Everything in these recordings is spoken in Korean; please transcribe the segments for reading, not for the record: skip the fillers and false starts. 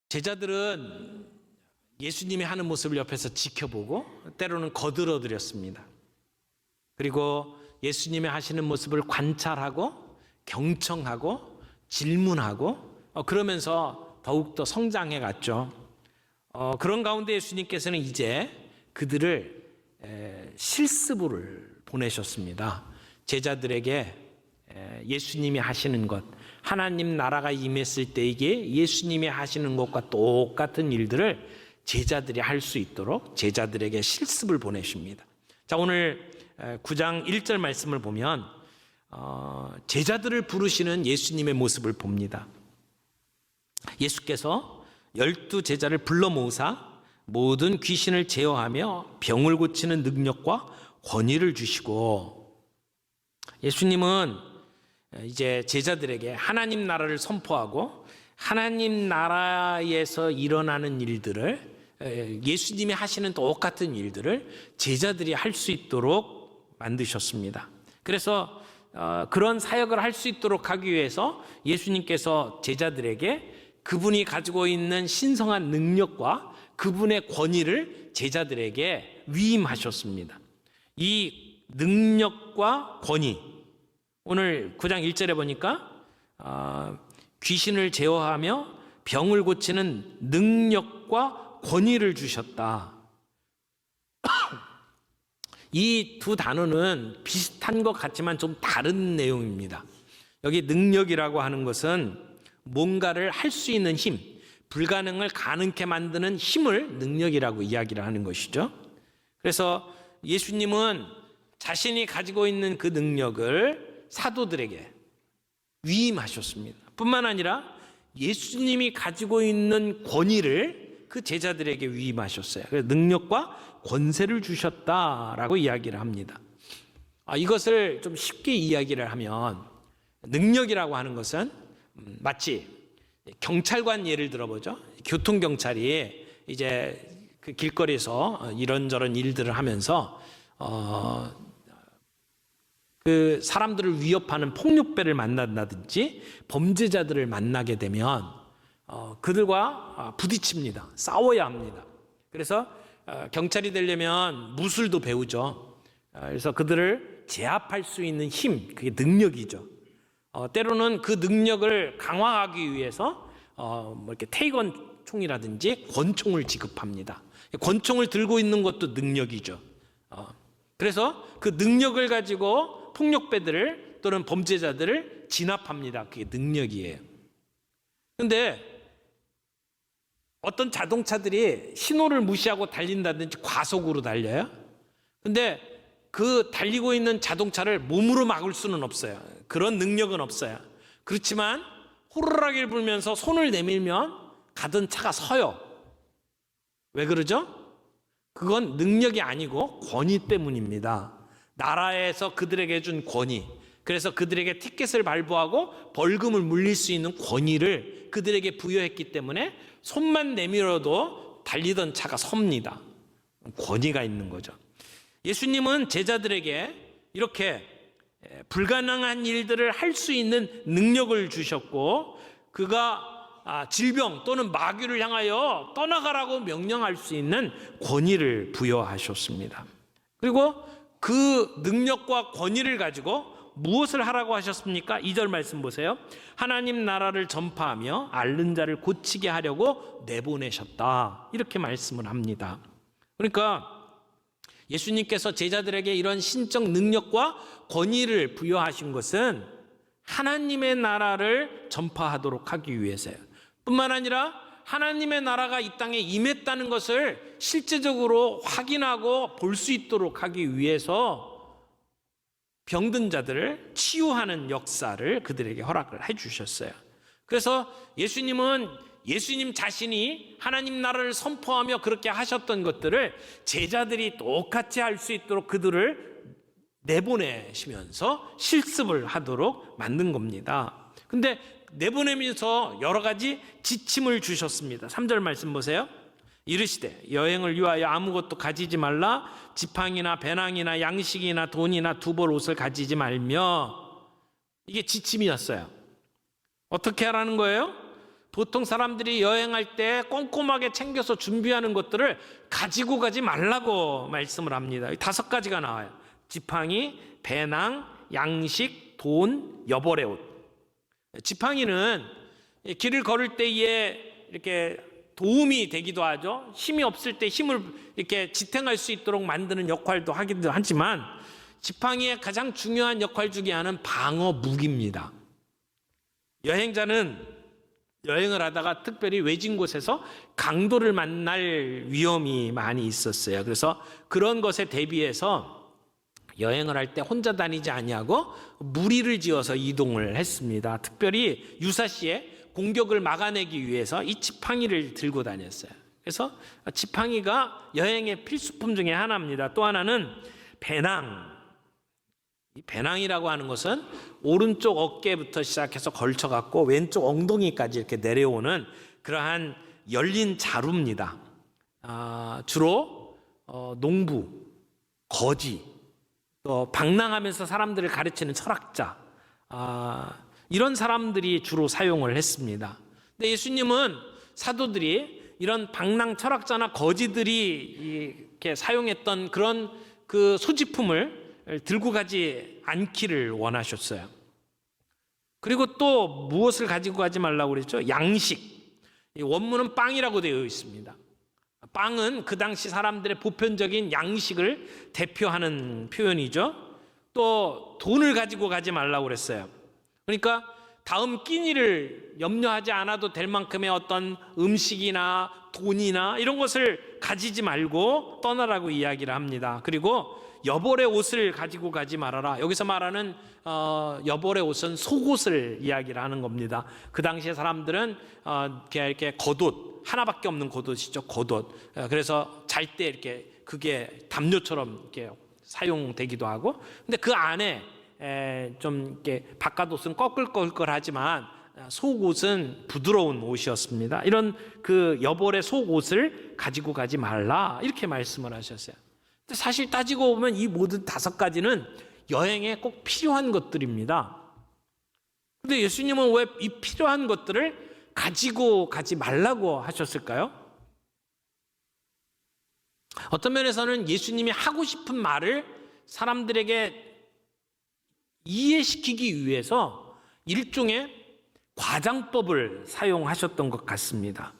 제자들은 예수님이 하는 모습을 옆에서 지켜보고 때로는 거들어드렸습니다. 그리고 예수님이 하시는 모습을 관찰하고 경청하고 질문하고 그러면서 더욱더 성장해 갔죠. 그런 가운데 예수님께서는 이제 그들을 실습을 보내셨습니다. 제자들에게 예수님이 하시는 것, 하나님 나라가 임했을 때에게 예수님이 하시는 것과 똑같은 일들을 제자들이 할 수 있도록 제자들에게 실습을 보내십니다. 자, 오늘 9장 1절 말씀을 보면 제자들을 부르시는 예수님의 모습을 봅니다. 예수께서 12 제자를 불러 모으사 모든 귀신을 제어하며 병을 고치는 능력과 권위를 주시고, 예수님은 이제 제자들에게 하나님 나라를 선포하고 하나님 나라에서 일어나는 일들을, 예수님이 하시는 똑같은 일들을 제자들이 할 수 있도록 만드셨습니다. 그래서 그런 사역을 할 수 있도록 하기 위해서 예수님께서 제자들에게 그분이 가지고 있는 신성한 능력과 그분의 권위를 제자들에게 위임하셨습니다. 이 능력과 권위, 오늘 9장 1절에 보니까 귀신을 제어하며 병을 고치는 능력과 권위를 주셨다. 이 두 단어는 비슷한 것 같지만 좀 다른 내용입니다. 여기 능력이라고 하는 것은 뭔가를 할 수 있는 힘, 불가능을 가능케 만드는 힘을 능력이라고 이야기를 하는 것이죠. 그래서 예수님은 자신이 가지고 있는 그 능력을 사도들에게 위임하셨습니다. 뿐만 아니라 예수님이 가지고 있는 권위를 그 제자들에게 위임하셨어요. 그래서 능력과 권세를 주셨다라고 이야기를 합니다. 이것을 좀 쉽게 이야기를 하면, 능력이라고 하는 것은 마치 경찰관 예를 들어보죠. 교통경찰이 이제 그 길거리에서 이런저런 일들을 하면서 그 사람들을 위협하는 폭력배를 만난다든지 범죄자들을 만나게 되면 그들과 부딪힙니다. 싸워야 합니다. 그래서 경찰이 되려면 무술도 배우죠. 그래서 그들을 제압할 수 있는 힘, 그게 능력이죠. 때로는 그 능력을 강화하기 위해서 이렇게 태건 총이라든지 권총을 지급합니다. 권총을 들고 있는 것도 능력이죠. 그래서 그 능력을 가지고 폭력배들을 또는 범죄자들을 진압합니다. 그게 능력이에요. 그런데 어떤 자동차들이 신호를 무시하고 달린다든지 과속으로 달려요. 근데 그 달리고 있는 자동차를 몸으로 막을 수는 없어요. 그런 능력은 없어요. 그렇지만 호루라기를 불면서 손을 내밀면 가던 차가 서요. 왜 그러죠? 그건 능력이 아니고 권위 때문입니다. 나라에서 그들에게 준 권위, 그래서 그들에게 티켓을 발부하고 벌금을 물릴 수 있는 권위를 그들에게 부여했기 때문에 손만 내밀어도 달리던 차가 섭니다. 권위가 있는 거죠. 예수님은 제자들에게 이렇게 불가능한 일들을 할 수 있는 능력을 주셨고, 그가 질병 또는 마귀를 향하여 떠나가라고 명령할 수 있는 권위를 부여하셨습니다. 그리고 그 능력과 권위를 가지고 무엇을 하라고 하셨습니까? 2절 말씀 보세요. 하나님 나라를 전파하며 앓는 자를 고치게 하려고 내보내셨다. 이렇게 말씀을 합니다. 그러니까 예수님께서 제자들에게 이런 신적 능력과 권위를 부여하신 것은 하나님의 나라를 전파하도록 하기 위해서요. 뿐만 아니라 하나님의 나라가 이 땅에 임했다는 것을 실제적으로 확인하고 볼 수 있도록 하기 위해서 병든 자들을 치유하는 역사를 그들에게 허락을 해주셨어요. 그래서 예수님은 예수님 자신이 하나님 나라를 선포하며 그렇게 하셨던 것들을 제자들이 똑같이 할 수 있도록 그들을 내보내시면서 실습을 하도록 만든 겁니다. 근데 내보내면서 여러 가지 지침을 주셨습니다. 3절 말씀 보세요. 이르시되 여행을 위하여 아무것도 가지지 말라. 지팡이나 배낭이나 양식이나 돈이나 두벌 옷을 가지지 말며. 이게 지침이었어요. 어떻게 하라는 거예요? 보통 사람들이 여행할 때 꼼꼼하게 챙겨서 준비하는 것들을 가지고 가지 말라고 말씀을 합니다. 5가지가 나와요. 지팡이, 배낭, 양식, 돈, 여벌의 옷. 지팡이는 길을 걸을 때에 이렇게 도움이 되기도 하죠. 힘이 없을 때 힘을 이렇게 지탱할 수 있도록 만드는 역할도 하기도 하지만, 지팡이의 가장 중요한 역할 중에 하나는 방어 무기입니다. 여행자는 여행을 하다가 특별히 외진 곳에서 강도를 만날 위험이 많이 있었어요. 그래서 그런 것에 대비해서 여행을 할 때 혼자 다니지 아니하고 무리를 지어서 이동을 했습니다. 특별히 유사시에 공격을 막아내기 위해서 이 지팡이를 들고 다녔어요. 그래서 지팡이가 여행의 필수품 중에 하나입니다. 또 하나는 배낭. 이 배낭이라고 하는 것은 오른쪽 어깨부터 시작해서 걸쳐갖고 왼쪽 엉덩이까지 이렇게 내려오는 그러한 열린 자루입니다. 주로 농부, 거지, 또 방랑하면서 사람들을 가르치는 철학자, 이런 사람들이 주로 사용을 했습니다. 근데 예수님은 사도들이 이런 방랑 철학자나 거지들이 이렇게 사용했던 그런 그 소지품을 들고 가지 않기를 원하셨어요. 그리고 또 무엇을 가지고 가지 말라고 그랬죠? 양식. 이 원문은 빵이라고 되어 있습니다. 빵은 그 당시 사람들의 보편적인 양식을 대표하는 표현이죠. 또 돈을 가지고 가지 말라고 그랬어요. 그러니까 다음 끼니를 염려하지 않아도 될 만큼의 어떤 음식이나 돈이나 이런 것을 가지지 말고 떠나라고 이야기를 합니다. 그리고 여벌의 옷을 가지고 가지 말아라. 여기서 말하는 여벌의 옷은 속옷을 이야기를 하는 겁니다. 그 당시에 사람들은 이렇게 겉옷, 하나밖에 없는 겉옷이죠. 겉옷. 그래서 잘 때 이렇게 그게 담요처럼 이렇게 사용되기도 하고, 근데 그 안에 좀 이렇게 바깥옷은 꺼끌꺼끌하지만 속옷은 부드러운 옷이었습니다. 이런 그 여벌의 속옷을 가지고 가지 말라, 이렇게 말씀을 하셨어요. 근데 사실 따지고 보면 이 모든 5가지는 여행에 꼭 필요한 것들입니다. 근데 예수님은 왜 이 필요한 것들을 가지고 가지 말라고 하셨을까요? 어떤 면에서는 예수님이 하고 싶은 말을 사람들에게 이해시키기 위해서 일종의 과장법을 사용하셨던 것 같습니다.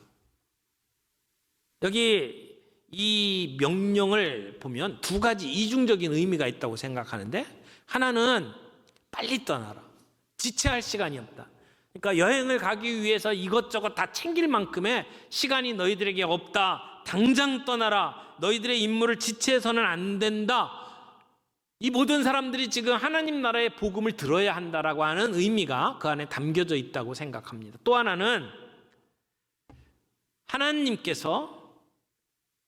여기 이 명령을 보면 2가지 이중적인 의미가 있다고 생각하는데, 하나는 빨리 떠나라. 지체할 시간이 없다. 그러니까 여행을 가기 위해서 이것저것 다 챙길 만큼의 시간이 너희들에게 없다. 당장 떠나라. 너희들의 임무를 지체해서는 안 된다. 이 모든 사람들이 지금 하나님 나라의 복음을 들어야 한다라고 하는 의미가 그 안에 담겨져 있다고 생각합니다. 또 하나는 하나님께서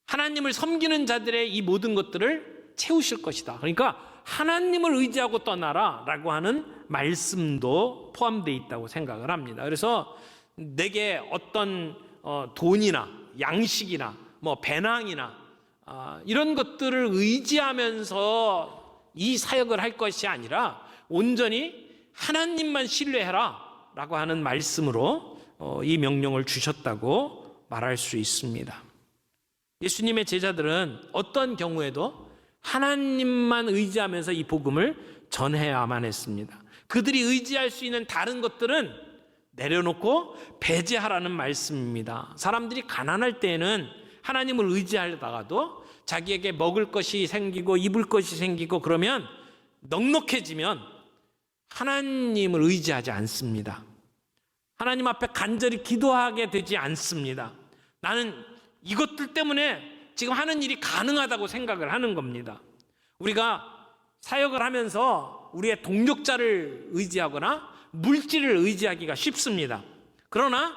하나님을 섬기는 자들의 이 모든 것들을 채우실 것이다. 그러니까 하나님을 의지하고 떠나라 라고 하는 말씀도 포함되어 있다고 생각을 합니다. 그래서 내게 어떤 돈이나 양식이나 뭐 배낭이나 이런 것들을 의지하면서 이 사역을 할 것이 아니라 온전히 하나님만 신뢰해라 라고 하는 말씀으로 이 명령을 주셨다고 말할 수 있습니다. 예수님의 제자들은 어떤 경우에도 하나님만 의지하면서 이 복음을 전해야만 했습니다. 그들이 의지할 수 있는 다른 것들은 내려놓고 배제하라는 말씀입니다. 사람들이 가난할 때에는 하나님을 의지하다가도 자기에게 먹을 것이 생기고 입을 것이 생기고 그러면 넉넉해지면 하나님을 의지하지 않습니다. 하나님 앞에 간절히 기도하게 되지 않습니다. 나는 이것들 때문에 지금 하는 일이 가능하다고 생각을 하는 겁니다. 우리가 사역을 하면서 우리의 동력자를 의지하거나 물질을 의지하기가 쉽습니다. 그러나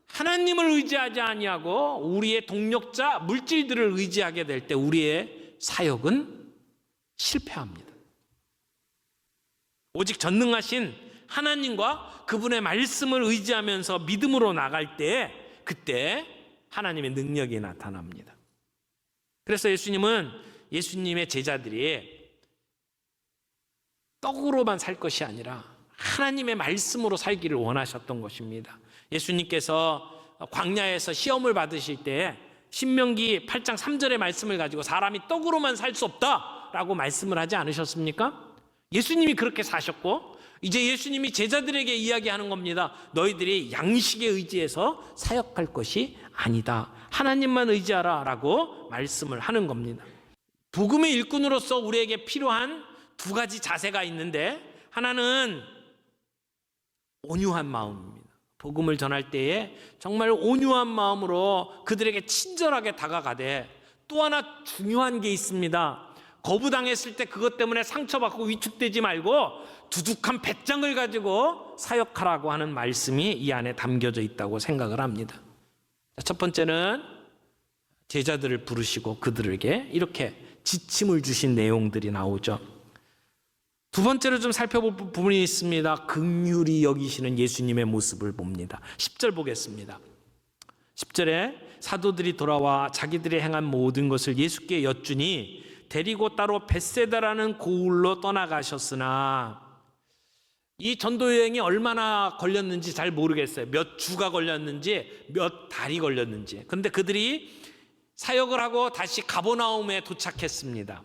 하나님을 의지하지 아니하고 우리의 동력자, 물질들을 의지하게 될 때 우리의 사역은 실패합니다. 오직 전능하신 하나님과 그분의 말씀을 의지하면서 믿음으로 나갈 때 그때 하나님의 능력이 나타납니다. 그래서 예수님은 예수님의 제자들이 떡으로만 살 것이 아니라 하나님의 말씀으로 살기를 원하셨던 것입니다. 예수님께서 광야에서 시험을 받으실 때 신명기 8장 3절의 말씀을 가지고 사람이 떡으로만 살 수 없다라고 말씀을 하지 않으셨습니까? 예수님이 그렇게 사셨고 이제 예수님이 제자들에게 이야기하는 겁니다. 너희들이 양식에 의지해서 사역할 것이 아니다. 하나님만 의지하라 라고 말씀을 하는 겁니다. 복음의 일꾼으로서 우리에게 필요한 두 가지 자세가 있는데, 하나는 온유한 마음입니다. 복음을 전할 때에 정말 온유한 마음으로 그들에게 친절하게 다가가되, 또 하나 중요한 게 있습니다. 거부당했을 때 그것 때문에 상처받고 위축되지 말고 두둑한 배짱을 가지고 사역하라고 하는 말씀이 이 안에 담겨져 있다고 생각을 합니다. 첫 번째는 제자들을 부르시고 그들에게 이렇게 지침을 주신 내용들이 나오죠. 두 번째로 좀 살펴볼 부분이 있습니다. 긍휼히 여기시는 예수님의 모습을 봅니다. 10절 보겠습니다. 10절에 사도들이 돌아와 자기들이 행한 모든 것을 예수께 여쭈니 데리고 따로 벳세다라는 고을로 떠나가셨으나, 이 전도 여행이 얼마나 걸렸는지 잘 모르겠어요. 몇 주가 걸렸는지 몇 달이 걸렸는지. 그런데 그들이 사역을 하고 다시 가버나움에 도착했습니다.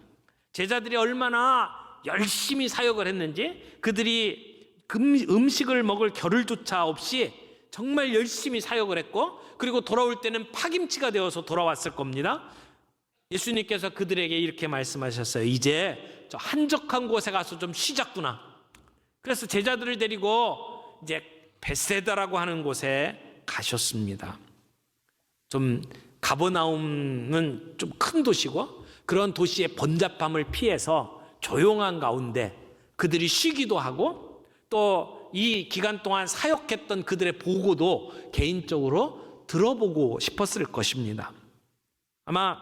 제자들이 얼마나 열심히 사역을 했는지, 그들이 음식을 먹을 겨를조차 없이 정말 열심히 사역을 했고, 그리고 돌아올 때는 파김치가 되어서 돌아왔을 겁니다. 예수님께서 그들에게 이렇게 말씀하셨어요. 이제 저 한적한 곳에 가서 좀 쉬자꾸나. 그래서 제자들을 데리고 이제 벳세다라고 하는 곳에 가셨습니다. 좀 가버나움은 좀 큰 도시고 그런 도시의 번잡함을 피해서 조용한 가운데 그들이 쉬기도 하고, 또 이 기간 동안 사역했던 그들의 보고도 개인적으로 들어보고 싶었을 것입니다. 아마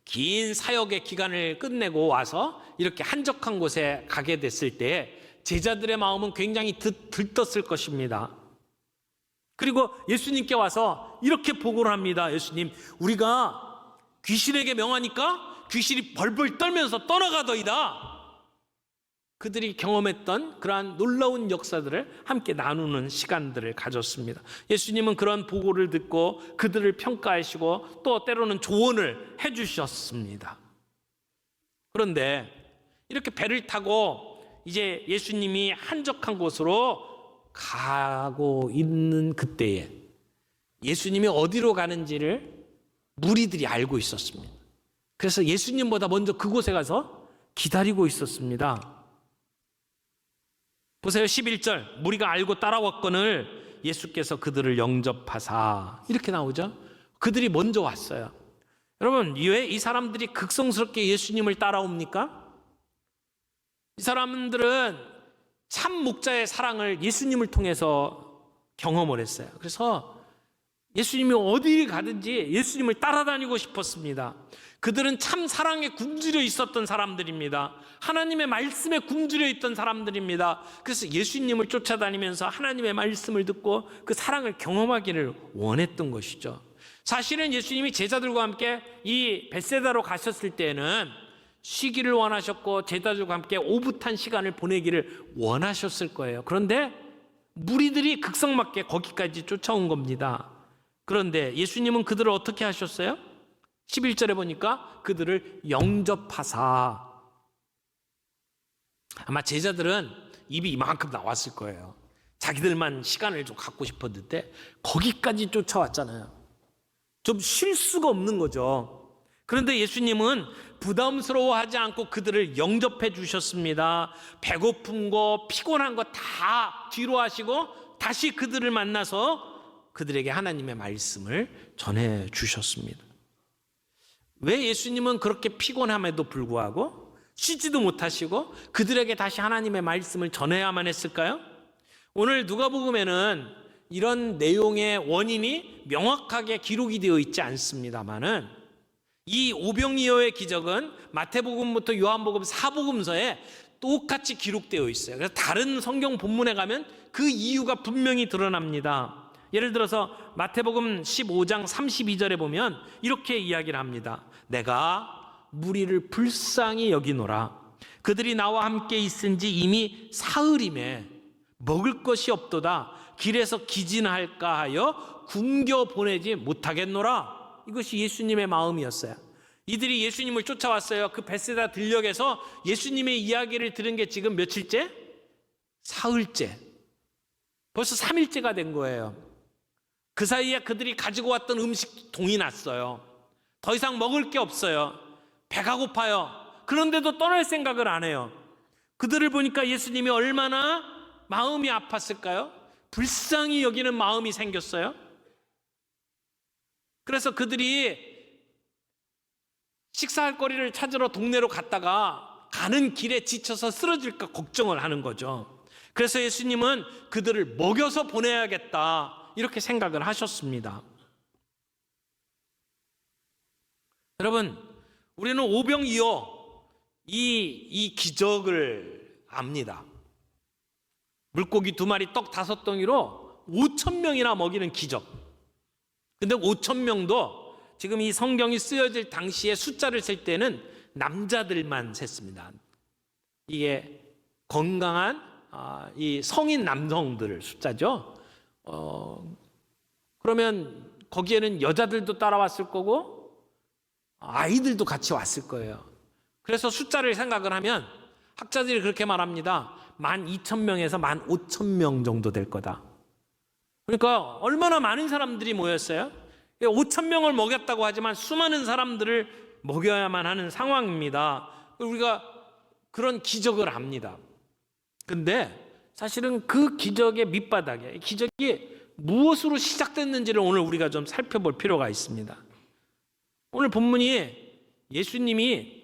긴 사역의 기간을 끝내고 와서 이렇게 한적한 곳에 가게 됐을 때 제자들의 마음은 굉장히 들떴을 것입니다. 그리고 예수님께 와서 이렇게 보고를 합니다. 예수님, 우리가 귀신에게 명하니까 귀신이 벌벌 떨면서 떠나가더이다. 그들이 경험했던 그러한 놀라운 역사들을 함께 나누는 시간들을 가졌습니다. 예수님은 그런 보고를 듣고 그들을 평가하시고 또 때로는 조언을 해주셨습니다. 그런데 이렇게 배를 타고 이제 예수님이 한적한 곳으로 가고 있는 그때에 예수님이 어디로 가는지를 무리들이 알고 있었습니다. 그래서 예수님보다 먼저 그곳에 가서 기다리고 있었습니다. 보세요. 11절, 무리가 알고 따라왔거늘 예수께서 그들을 영접하사, 이렇게 나오죠. 그들이 먼저 왔어요. 여러분, 왜 이 사람들이 극성스럽게 예수님을 따라옵니까? 이 사람들은 참 목자의 사랑을 예수님을 통해서 경험을 했어요. 그래서 예수님이 어디를 가든지 예수님을 따라다니고 싶었습니다. 그들은 참 사랑에 굶주려 있었던 사람들입니다. 하나님의 말씀에 굶주려 있던 사람들입니다. 그래서 예수님을 쫓아다니면서 하나님의 말씀을 듣고 그 사랑을 경험하기를 원했던 것이죠. 사실은 예수님이 제자들과 함께 이 벳세다로 가셨을 때는 쉬기를 원하셨고 제자들과 함께 오붓한 시간을 보내기를 원하셨을 거예요. 그런데 무리들이 극성맞게 거기까지 쫓아온 겁니다. 그런데 예수님은 그들을 어떻게 하셨어요? 11절에 보니까 그들을 영접하사. 아마 제자들은 입이 이만큼 나왔을 거예요. 자기들만 시간을 좀 갖고 싶었는데 거기까지 쫓아왔잖아요. 좀 쉴 수가 없는 거죠. 그런데 예수님은 부담스러워하지 않고 그들을 영접해 주셨습니다. 배고픈 거, 피곤한 거 다 뒤로 하시고 다시 그들을 만나서 그들에게 하나님의 말씀을 전해 주셨습니다. 왜 예수님은 그렇게 피곤함에도 불구하고 쉬지도 못하시고 그들에게 다시 하나님의 말씀을 전해야만 했을까요? 오늘 누가복음에는 이런 내용의 원인이 명확하게 기록이 되어 있지 않습니다만은, 이 오병이어의 기적은 마태복음부터 요한복음, 사복음서에 똑같이 기록되어 있어요. 그래서 다른 성경 본문에 가면 그 이유가 분명히 드러납니다. 예를 들어서 마태복음 15장 32절에 보면 이렇게 이야기를 합니다. 내가 무리를 불쌍히 여기노라. 그들이 나와 함께 있은 지 이미 사흘임에 먹을 것이 없도다. 길에서 기진할까 하여 굶겨 보내지 못하겠노라. 이것이 예수님의 마음이었어요. 이들이 예수님을 쫓아왔어요. 그 베세다 들녘에서 예수님의 이야기를 들은 게 지금 며칠째? 사흘째. 벌써 3일째가 된 거예요. 그 사이에 그들이 가지고 왔던 음식 동이 났어요. 더 이상 먹을 게 없어요. 배가 고파요. 그런데도 떠날 생각을 안 해요. 그들을 보니까 예수님이 얼마나 마음이 아팠을까요? 불쌍히 여기는 마음이 생겼어요. 그래서 그들이 식사할 거리를 찾으러 동네로 갔다가 가는 길에 지쳐서 쓰러질까 걱정을 하는 거죠. 그래서 예수님은 그들을 먹여서 보내야겠다 이렇게 생각을 하셨습니다. 여러분, 우리는 오병이어 이 기적을 압니다. 물고기 2마리 떡 5덩이로 5,000명이나 먹이는 기적. 근데 5,000명도 지금 이 성경이 쓰여질 당시에 숫자를 셀 때는 남자들만 셌습니다. 이게 건강한 이 성인 남성들 숫자죠. 그러면 거기에는 여자들도 따라왔을 거고 아이들도 같이 왔을 거예요. 그래서 숫자를 생각을 하면 학자들이 그렇게 말합니다. 12,000명에서 15,000명 정도 될 거다. 그러니까 얼마나 많은 사람들이 모였어요? 5,000명을 먹였다고 하지만 수많은 사람들을 먹여야만 하는 상황입니다. 우리가 그런 기적을 압니다. 근데 사실은 그 기적의 밑바닥에 기적이 무엇으로 시작됐는지를 오늘 우리가 좀 살펴볼 필요가 있습니다. 오늘 본문이 예수님이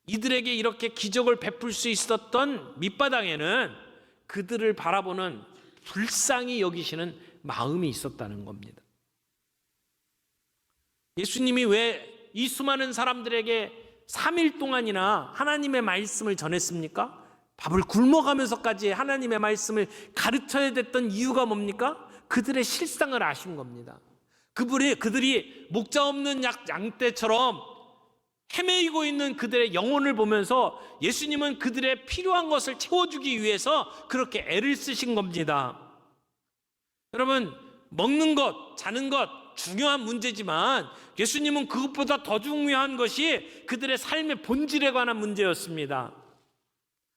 이들에게 이렇게 기적을 베풀 수 있었던 밑바닥에는 그들을 바라보는 불쌍히 여기시는 마음이 있었다는 겁니다. 예수님이 왜 이 수많은 사람들에게 3일 동안이나 하나님의 말씀을 전했습니까? 밥을 굶어가면서까지 하나님의 말씀을 가르쳐야 됐던 이유가 뭡니까? 그들의 실상을 아신 겁니다. 그들이 목자 없는 양떼처럼 헤매이고 있는 그들의 영혼을 보면서 예수님은 그들의 필요한 것을 채워주기 위해서 그렇게 애를 쓰신 겁니다. 여러분, 먹는 것, 자는 것 중요한 문제지만 예수님은 그것보다 더 중요한 것이 그들의 삶의 본질에 관한 문제였습니다.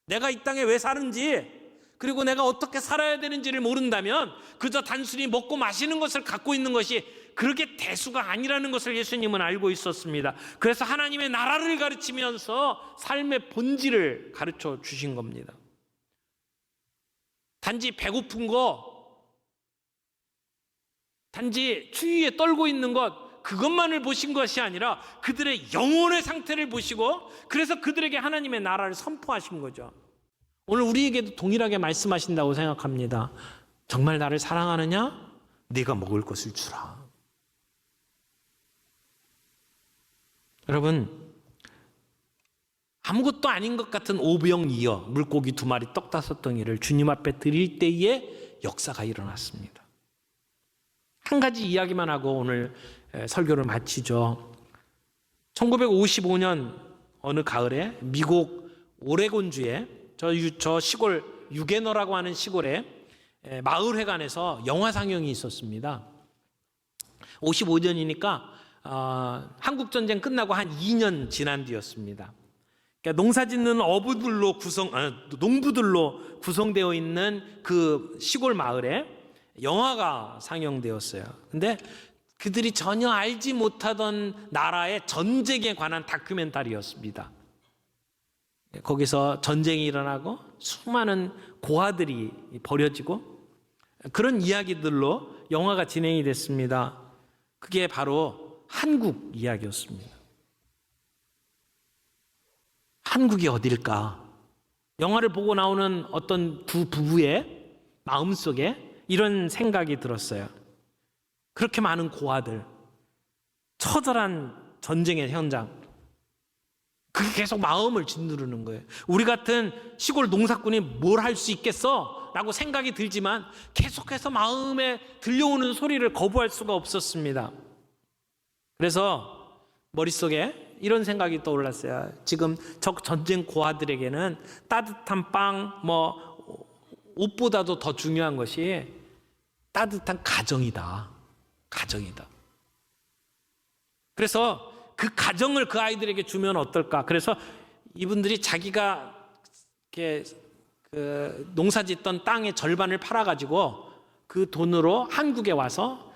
내가 이 땅에 왜 사는지, 그리고 내가 어떻게 살아야 되는지를 모른다면 그저 단순히 먹고 마시는 것을 갖고 있는 것이 그렇게 대수가 아니라는 것을 예수님은 알고 있었습니다. 그래서 하나님의 나라를 가르치면서 삶의 본질을 가르쳐 주신 겁니다. 단지 배고픈 거, 단지 추위에 떨고 있는 것, 그것만을 보신 것이 아니라 그들의 영혼의 상태를 보시고 그래서 그들에게 하나님의 나라를 선포하신 거죠. 오늘 우리에게도 동일하게 말씀하신다고 생각합니다. 정말 나를 사랑하느냐? 네가 먹을 것을 주라. 여러분, 아무것도 아닌 것 같은 오병이어 물고기 2마리 떡 5덩이를 주님 앞에 드릴 때에 역사가 일어났습니다. 한 가지 이야기만 하고 오늘 설교를 마치죠. 1955년 어느 가을에 미국 오레곤주에 저 시골 유게너라고 하는 시골에 마을회관에서 영화 상영이 있었습니다. 55년이니까 한국전쟁 끝나고 한 2년 지난 뒤였습니다. 그러니까 농사짓는 농부들로 구성되어 있는 그 시골 마을에 영화가 상영되었어요. 근데 그들이 전혀 알지 못하던 나라의 전쟁에 관한 다큐멘터리였습니다. 거기서 전쟁이 일어나고 수많은 고아들이 버려지고 그런 이야기들로 영화가 진행이 됐습니다. 그게 바로 한국 이야기였습니다. 한국이 어딜까? 영화를 보고 나오는 어떤 두 부부의 마음속에 이런 생각이 들었어요. 그렇게 많은 고아들, 처절한 전쟁의 현장, 그게 계속 마음을 짓누르는 거예요. 우리 같은 시골 농사꾼이 뭘 할 수 있겠어? 라고 생각이 들지만 계속해서 마음에 들려오는 소리를 거부할 수가 없었습니다. 그래서 머릿속에 이런 생각이 떠올랐어요. 지금 저 전쟁 고아들에게는 따뜻한 빵, 옷보다도 더 중요한 것이 따뜻한 가정이다. 가정이다. 그래서 그 가정을 그 아이들에게 주면 어떨까? 그래서 이분들이 자기가 이렇게 그 농사짓던 땅의 절반을 팔아가지고 그 돈으로 한국에 와서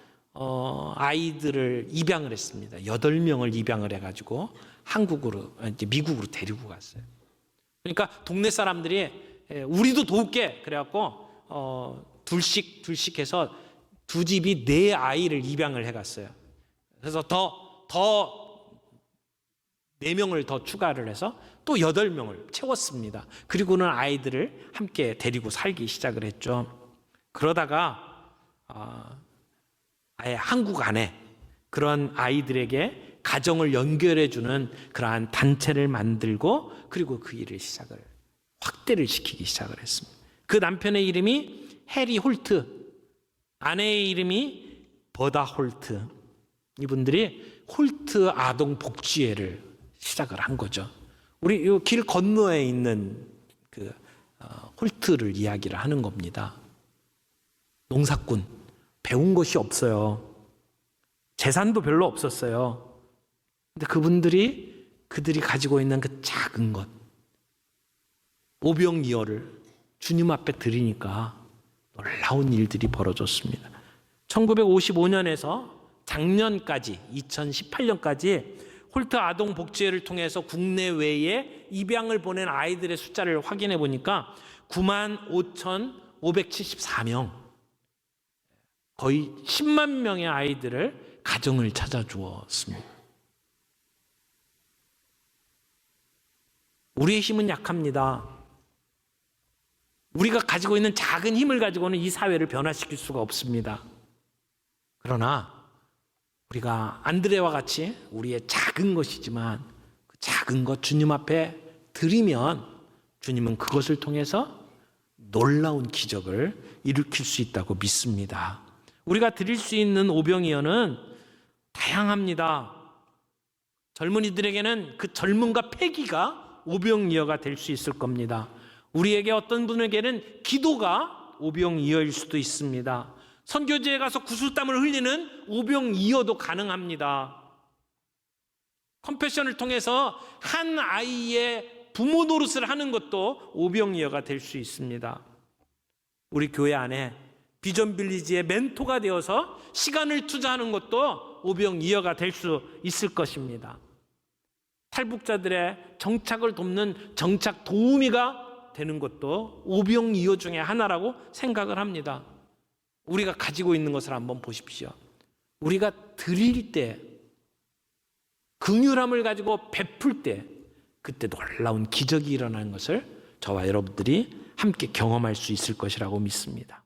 아이들을 입양을 했습니다. 8명을 입양을 해가지고 한국으로, 이제 미국으로 데리고 갔어요. 그러니까 동네 사람들이 우리도 도울게 그래갖고 둘씩 해서 두 집이 4아이를 입양을 해갔어요. 그래서 더 4명을 더 추가를 해서 또 8명을 채웠습니다. 그리고는 아이들을 함께 데리고 살기 시작을 했죠. 그러다가 아예 한국 안에 그런 아이들에게 가정을 연결해주는 그러한 단체를 만들고 그리고 그 일을 확대를 시키기 시작을 했습니다. 그 남편의 이름이 해리 홀트, 아내의 이름이 버다 홀트. 이분들이 홀트 아동 복지회를 시작을 한 거죠. 우리 이 길 건너에 있는 그 홀트를 이야기를 하는 겁니다. 농사꾼, 배운 것이 없어요. 재산도 별로 없었어요. 근데 그들이 가지고 있는 그 작은 것, 오병이어를 주님 앞에 드리니까 놀라운 일들이 벌어졌습니다. 1955년에서 작년까지 2018년까지 홀트 아동복지회를 통해서 국내외에 입양을 보낸 아이들의 숫자를 확인해 보니까 95,574명, 거의 10만 명의 아이들을 가정을 찾아주었습니다. 우리의 힘은 약합니다. 우리가 가지고 있는 작은 힘을 가지고는 이 사회를 변화시킬 수가 없습니다. 그러나 우리가 안드레와 같이 우리의 작은 것이지만 그 작은 것 주님 앞에 드리면 주님은 그것을 통해서 놀라운 기적을 일으킬 수 있다고 믿습니다. 우리가 드릴 수 있는 오병이어는 다양합니다. 젊은이들에게는 그 젊음과 패기가 오병이어가 될 수 있을 겁니다. 우리에게 어떤 분에게는 기도가 오병이어일 수도 있습니다. 선교지에 가서 구슬땀을 흘리는 오병이어도 가능합니다. 컴패션을 통해서 한 아이의 부모 노릇을 하는 것도 오병이어가 될 수 있습니다. 우리 교회 안에 비전 빌리지의 멘토가 되어서 시간을 투자하는 것도 오병이어가 될 수 있을 것입니다. 탈북자들의 정착을 돕는 정착 도우미가 되는 것도 오병이어 중에 하나라고 생각을 합니다. 우리가 가지고 있는 것을 한번 보십시오. 우리가 드릴 때, 긍휼함을 가지고 베풀 때 그때 놀라운 기적이 일어나는 것을 저와 여러분들이 함께 경험할 수 있을 것이라고 믿습니다.